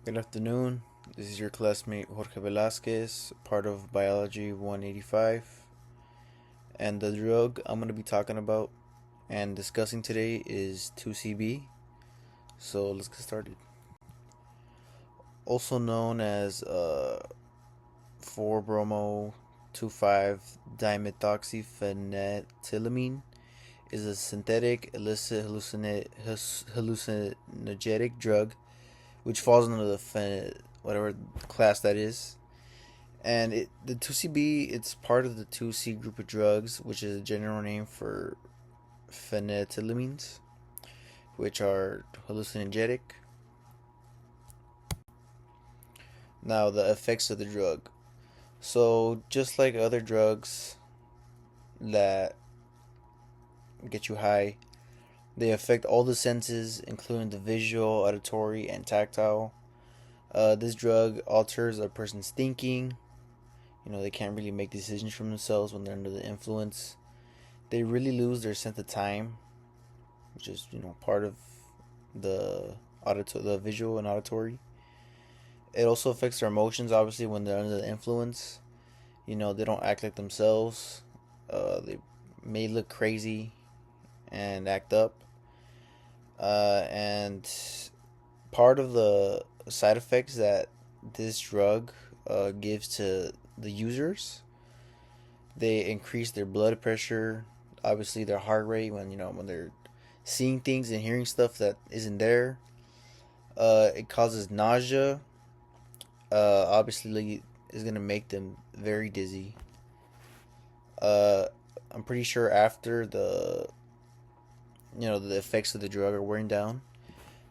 Good afternoon. This is your classmate Jorge Velasquez, part of Biology 185. And the drug I'm going to be talking about and discussing today is 2C-B. So let's get started. Also known as 4-bromo 2,5-dimethoxyphenethylamine, is a synthetic illicit hallucinogenic drug which falls under the whatever class that is. And the 2CB, it's part of the 2C group of drugs, which is a general name for phenethylamines, which are hallucinogenic. Now, the effects of the drug. So, just like other drugs that get you high, they affect all the senses, including the visual, auditory, and tactile. This drug alters a person's thinking. They can't really make decisions for themselves when they're under the influence. They really lose their sense of time, which is, part of the the visual and auditory. It also affects their emotions, obviously, when they're under the influence. They don't act like themselves. They may look crazy and act up. And part of the side effects that this drug gives to the users, they increase their blood pressure, obviously their heart rate when they're seeing things and hearing stuff that isn't there. It causes nausea. Obviously is gonna make them very dizzy. I'm pretty sure after the effects of the drug are wearing down,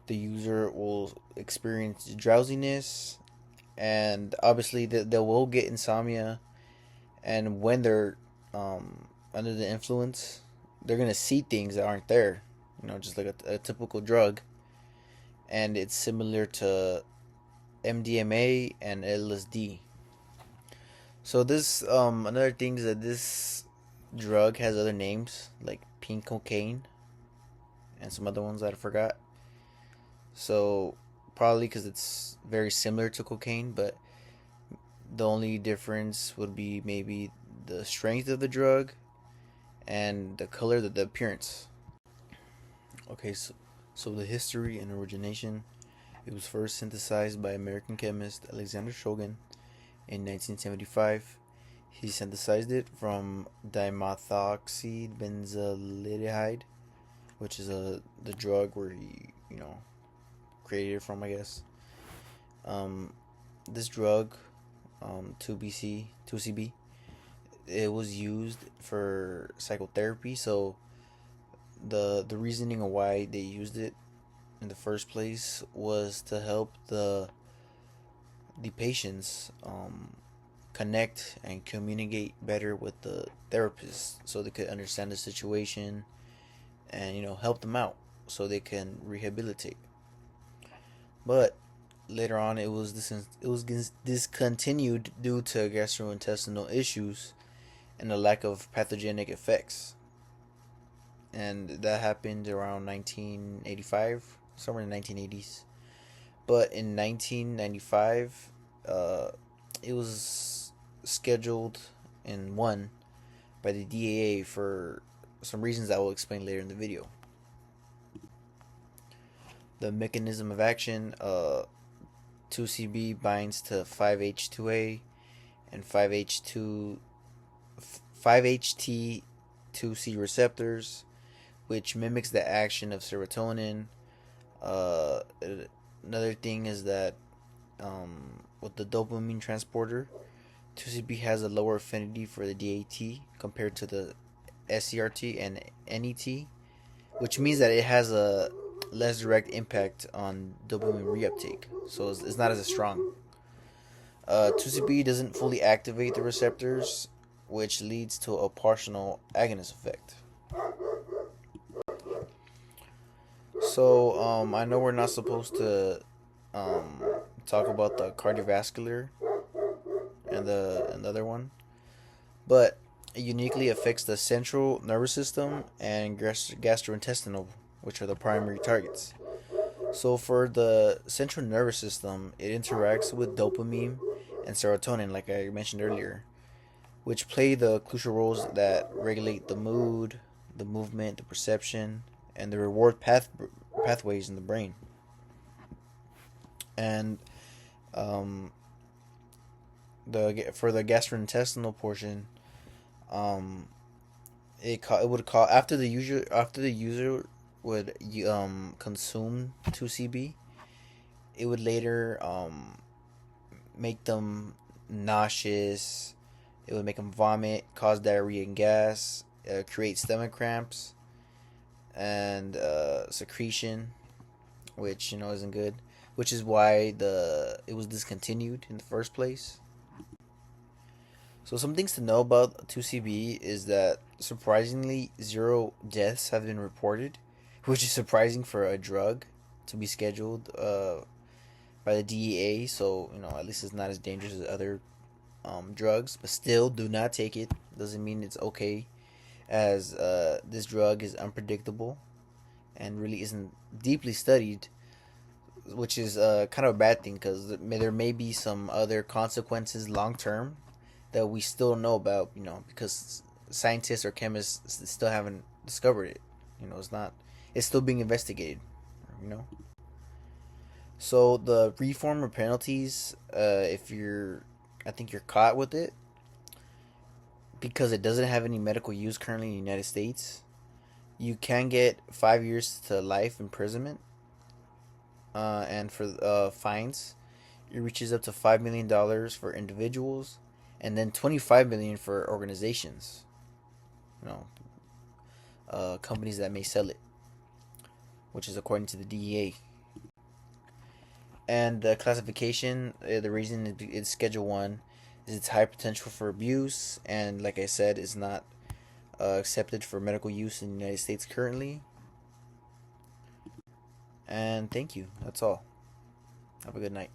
the user will experience drowsiness, and obviously they will get insomnia. And when they're under the influence, they're gonna see things that aren't there. Just like a typical drug, and it's similar to MDMA and LSD. So this another thing is that this drug has other names like pink cocaine and some other ones that I forgot. So probably because it's very similar to cocaine, but the only difference would be maybe the strength of the drug and the color, the appearance. Okay, so the history and origination. It was first synthesized by American chemist Alexander Shogun in 1975. He synthesized it from dimethoxybenzaldehyde, which is the drug where he created it from, I guess. This drug, 2CB, it was used for psychotherapy. So the reasoning of why they used it in the first place was to help the patients connect and communicate better with the therapist, so they could understand the situation and help them out so they can rehabilitate. But later on, it was discontinued due to gastrointestinal issues and a lack of pathogenic effects, and that happened around 1985, somewhere in the 1980s. But in 1995, it was scheduled and won by the DAA for some reasons I will explain later in the video. The mechanism of action, 2CB binds to 5H2A and 5HT2C receptors, which mimics the action of serotonin. Another thing is that with the dopamine transporter, 2CB has a lower affinity for the DAT compared to the SCRT and NET, which means that it has a less direct impact on dopamine reuptake, so it's not as strong. 2CB doesn't fully activate the receptors, which leads to a partial agonist effect. So I know we're not supposed to talk about the cardiovascular and the other one, but it uniquely affects the central nervous system and gastrointestinal, which are the primary targets. So for the central nervous system, it interacts with dopamine and serotonin, like I mentioned earlier, which play the crucial roles that regulate the mood, the movement, the perception, and the pathways in the brain. And um, the for the gastrointestinal portion, um, it would call after the user would consume 2CB, it would later make them nauseous. It would make them vomit, cause diarrhea and gas, create stomach cramps, and secretion, which isn't good. Which is why the it was discontinued in the first place. So some things to know about 2CB is that surprisingly zero deaths have been reported, which is surprising for a drug to be scheduled by the DEA. So at least it's not as dangerous as other drugs, but still do not take it. Doesn't mean it's okay, as this drug is unpredictable and really isn't deeply studied, which is kind of a bad thing because there may be some other consequences long term that we still don't know about, because scientists or chemists still haven't discovered it. It's still being investigated, you know. So the reform or penalties, if I think you're caught with it, because it doesn't have any medical use currently in the United States, you can get 5 years to life imprisonment, and for fines, it reaches up to $5 million for individuals, and then 25 million for organizations. You know, companies that may sell it, which is according to the DEA. And the classification, the reason it's Schedule 1 is its high potential for abuse, and like I said, is not accepted for medical use in the United States currently. And thank you. That's all. Have a good night.